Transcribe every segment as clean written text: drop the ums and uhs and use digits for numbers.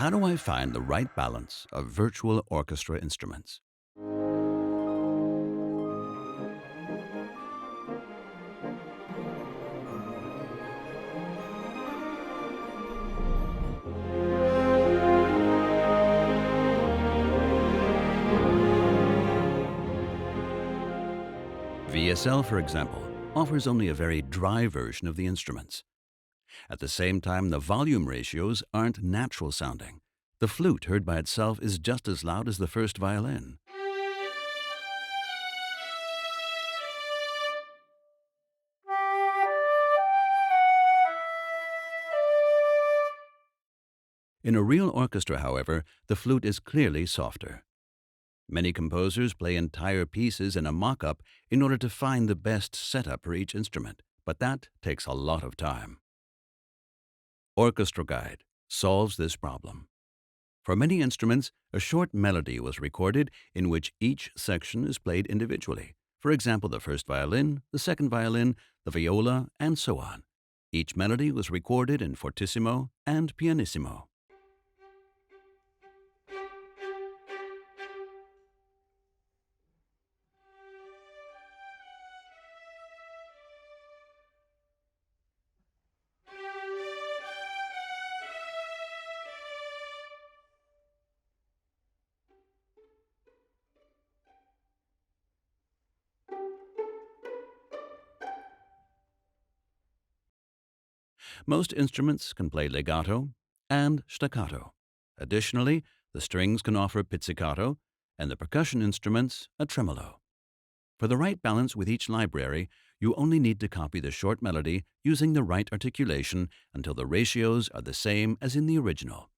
How do I find the right balance of virtual orchestra instruments? VSL, for example, offers only a very dry version of the instruments. At the same time, the volume ratios aren't natural sounding. The flute heard by itself is just as loud as the first violin. In a real orchestra, however, the flute is clearly softer. Many composers play entire pieces in a mock-up in order to find the best setup for each instrument, but that takes a lot of time. Orchestra Guide solves this problem. For many instruments, a short melody was recorded in which each section is played individually. For example, the first violin, the second violin, the viola, and so on. Each melody was recorded in fortissimo and pianissimo. Most instruments can play legato and staccato. Additionally, the strings can offer pizzicato, and the percussion instruments a tremolo. For the right balance with each library, you only need to copy the short melody using the right articulation until the ratios are the same as in the original.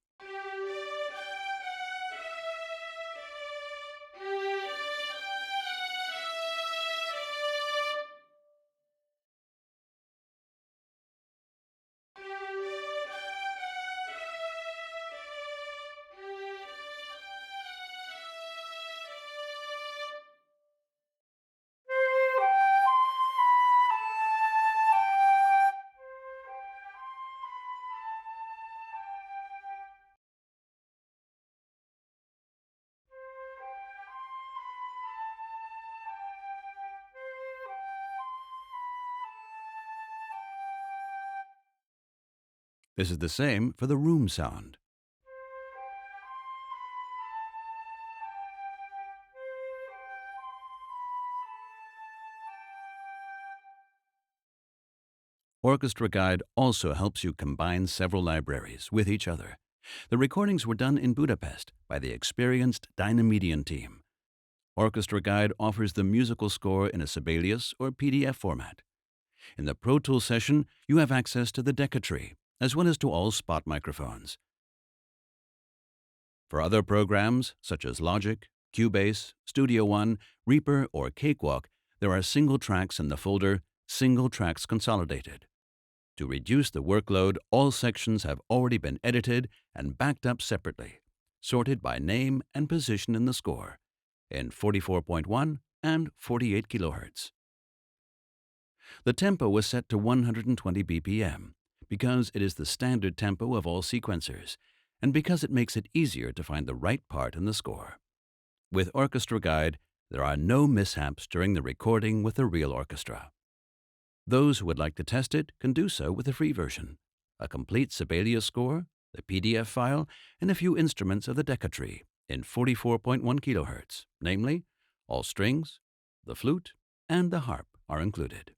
This is the same for the room sound. Orchestra Guide also helps you combine several libraries with each other. The recordings were done in Budapest by the experienced Dynamedian team. Orchestra Guide offers the musical score in a Sibelius or PDF format. In the Pro Tools session, you have access to the Decca tree, as well as to all spot microphones. For other programs, such as Logic, Cubase, Studio One, Reaper, or Cakewalk, there are single tracks in the folder Single Tracks Consolidated. To reduce the workload, all sections have already been edited and backed up separately, sorted by name and position in the score, in 44.1 and 48 kHz. The tempo was set to 120 BPM because it is the standard tempo of all sequencers and because it makes it easier to find the right part in the score. With Orchestra Guide, there are no mishaps during the recording with a real orchestra. Those who would like to test it can do so with the free version, a complete Sibelius score, the PDF file, and a few instruments of the Decca tree in 44.1 kHz, namely, all strings, the flute, and the harp are included.